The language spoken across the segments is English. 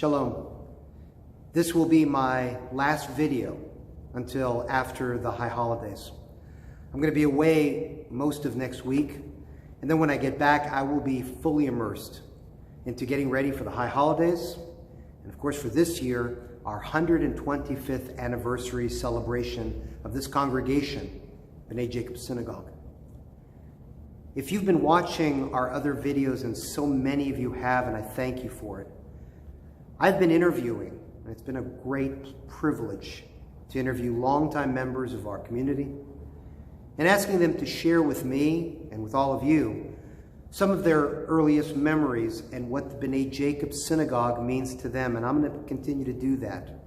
Shalom. This will be my last video until after the high holidays. I'm going to be away most of next week, and then when I get back, I will be fully immersed into getting ready for the high holidays, and of course for this year, our 125th anniversary celebration of this congregation, Bnai Jacob Synagogue. If you've been watching our other videos, and so many of you have, and I thank you for it, I've been interviewing, and it's been a great privilege to interview longtime members of our community and asking them to share with me and with all of you some of their earliest memories and what the Bnai Jacob Synagogue means to them, and I'm going to continue to do that.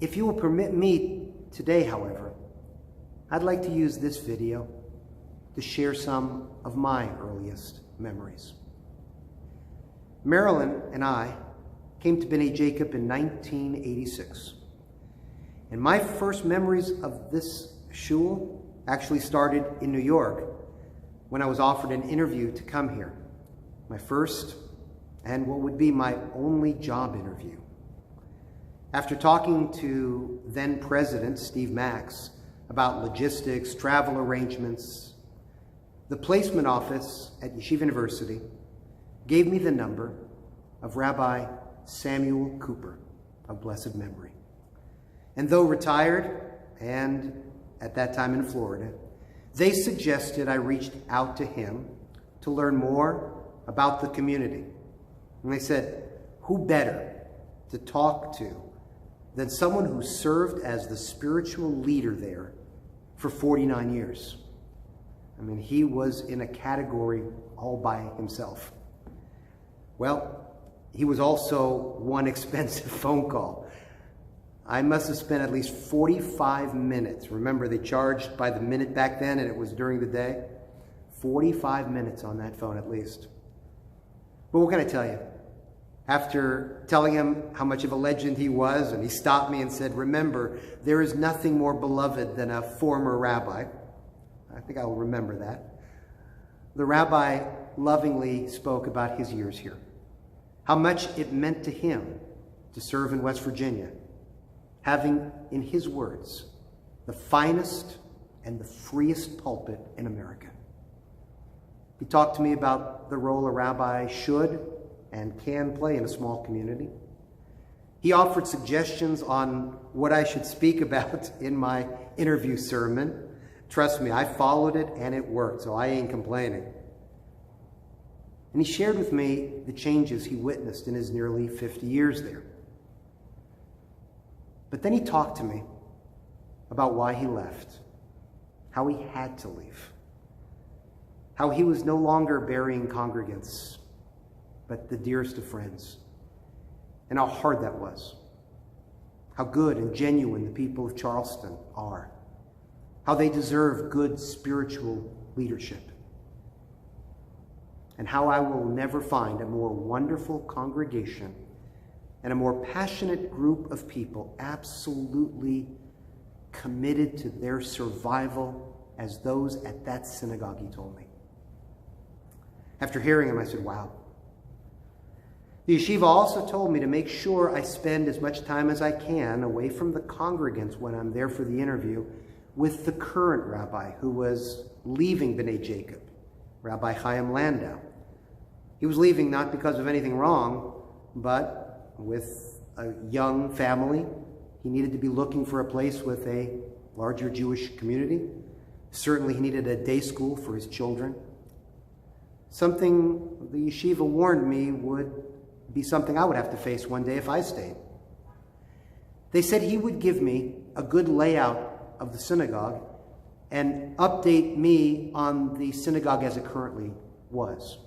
If you will permit me today, however, I'd like to use this video to share some of my earliest memories. Marilyn and I came to Bnai Jacob in 1986. And my first memories of this shul actually started in New York when I was offered an interview to come here. My first and what would be my only job interview. After talking to then President Steve Max about logistics, travel arrangements, the placement office at Yeshiva University gave me the number of Rabbi Samuel Cooper of blessed memory. And though retired, and at that time in Florida, they suggested I reached out to him to learn more about the community. And they said, who better to talk to than someone who served as the spiritual leader there for 49 years? I mean, he was in a category all by himself. Well, he was also one expensive phone call. I must have spent at least 45 minutes. Remember, they charged by the minute back then, and it was during the day. 45 minutes on that phone at least. But what can I tell you? After telling him how much of a legend he was, and he stopped me and said, remember, there is nothing more beloved than a former rabbi. I think I'll remember that. The rabbi lovingly spoke about his years here, how much it meant to him to serve in West Virginia, having, in his words, the finest and the freest pulpit in America. He talked to me about the role a rabbi should and can play in a small community. He offered suggestions on what I should speak about in my interview sermon. Trust me, I followed it and it worked, so I ain't complaining. And he shared with me the changes he witnessed in his nearly 50 years there. But then he talked to me about why he left, how he had to leave, how he was no longer burying congregants, but the dearest of friends, and how hard that was, how good and genuine the people of Charleston are, how they deserve good spiritual leadership, and how I will never find a more wonderful congregation and a more passionate group of people absolutely committed to their survival as those at that synagogue, he told me. After hearing him, I said, wow. The yeshiva also told me to make sure I spend as much time as I can away from the congregants when I'm there for the interview with the current rabbi who was leaving Bnai Jacob, Rabbi Chaim Landau. He was leaving not because of anything wrong, but with a young family, he needed to be looking for a place with a larger Jewish community. Certainly he needed a day school for his children. Something the yeshiva warned me would be something I would have to face one day if I stayed. They said he would give me a good layout of the synagogue and update me on the synagogue as it currently was.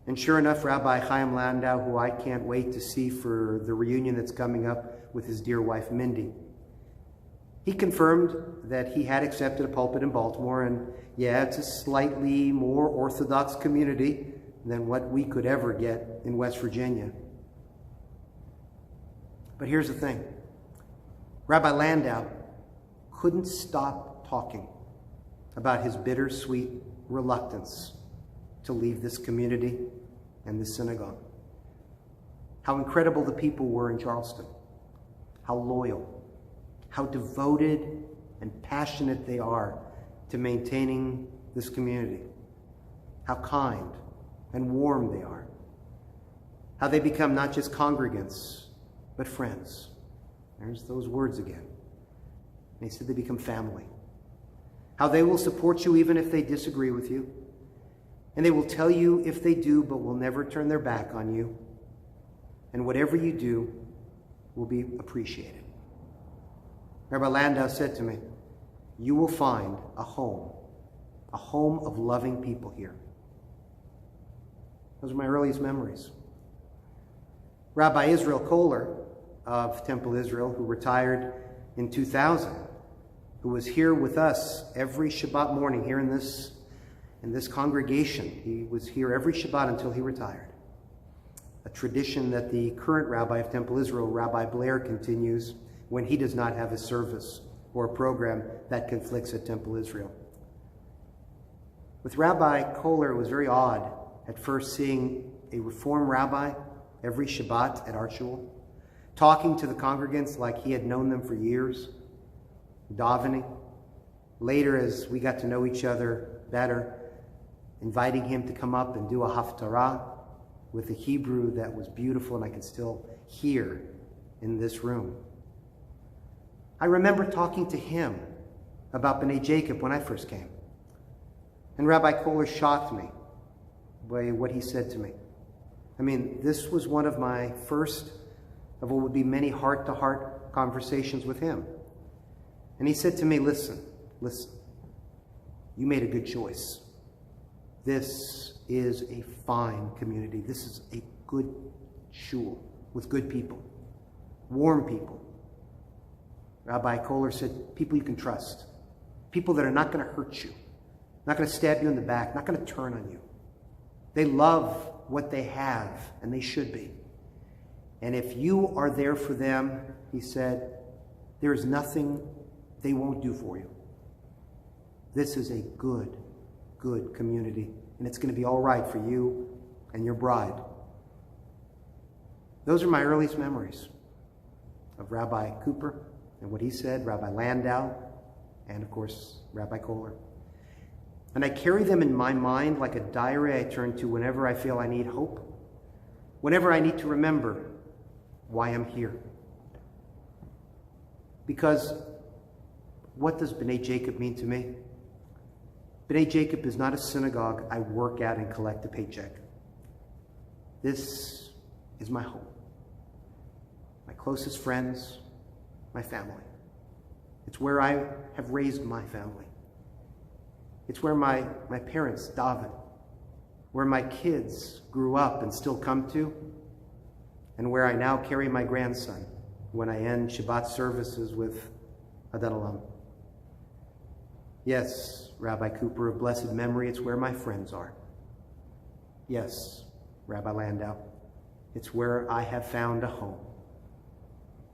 And sure enough, Rabbi Chaim Landau, who I can't wait to see for the reunion that's coming up with his dear wife, Mindy, he confirmed that he had accepted a pulpit in Baltimore, and yeah, it's a slightly more Orthodox community than what we could ever get in West Virginia. But here's the thing. Rabbi Landau couldn't stop talking about his bittersweet reluctance to leave this community and this synagogue. how incredible the people were in Charleston, how loyal, how devoted and passionate they are to maintaining this community, how kind and warm they are, how they become not just congregants, but friends. There's those words again. They said they become family. How they will support you even if they disagree with you. And they will tell you if they do, but will never turn their back on you. And whatever you do will be appreciated. Rabbi Landau said to me, you will find a home of loving people here. Those are my earliest memories. Rabbi Israel Kohler of Temple Israel, who retired in 2000, who was here with us every Shabbat morning here in this congregation. He was here every Shabbat until he retired. A tradition that the current rabbi of Temple Israel, Rabbi Blair, continues when he does not have a service or a program that conflicts at Temple Israel. With Rabbi Kohler, it was very odd at first seeing a Reform rabbi every Shabbat at our shul, talking to the congregants like he had known them for years, davening. Later, as we got to know each other better, inviting him to come up and do a haftarah with a Hebrew that was beautiful and I can still hear in this room. I remember talking to him about Bnai Jacob when I first came. And Rabbi Kohler shocked me by what he said to me. I mean, this was one of my first of what would be many heart-to-heart conversations with him. And he said to me, listen, you made a good choice. This is a fine community. This is a good shul with good people, warm people. Rabbi Kohler said, people you can trust, people that are not going to hurt you, not going to stab you in the back, not going to turn on you. They love what they have, and they should be. And if you are there for them, he said, there is nothing they won't do for you. This is a good community, and it's going to be all right for you and your bride. Those are my earliest memories of Rabbi Cooper and what he said, Rabbi Landau, and of course, Rabbi Kohler. And I carry them in my mind like a diary I turn to whenever I feel I need hope, whenever I need to remember why I'm here. Because what does Bnai Jacob mean to me? Bnai Jacob is not a synagogue I work at and collect a paycheck. This is my home. My closest friends, my family. It's where I have raised my family. It's where my parents daven, where my kids grew up and still come to, and where I now carry my grandson when I end Shabbat services with Adat Olam. Yes, Rabbi Cooper of blessed memory, it's where my friends are. Yes, Rabbi Landau, it's where I have found a home.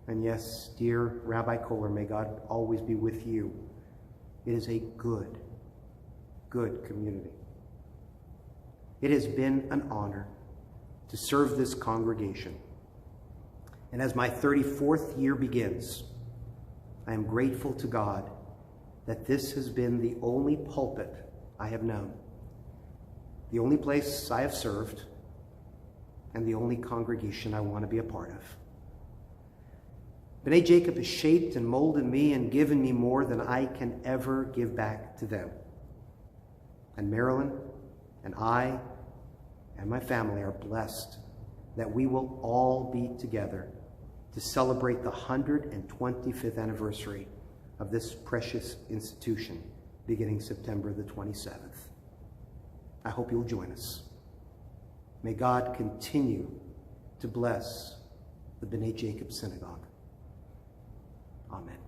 And yes, dear Rabbi Kohler, may God always be with you. It is a good community. It has been an honor to serve this congregation. And as my 34th year begins, I am grateful to God that this has been the only pulpit I have known, the only place I have served, and the only congregation I want to be a part of. Bnai Jacob has shaped and molded me and given me more than I can ever give back to them. And Marilyn and I and my family are blessed that we will all be together to celebrate the 125th anniversary of this precious institution beginning September the 27th. I hope you'll join us. May God continue to bless the Bnai Jacob Synagogue. Amen.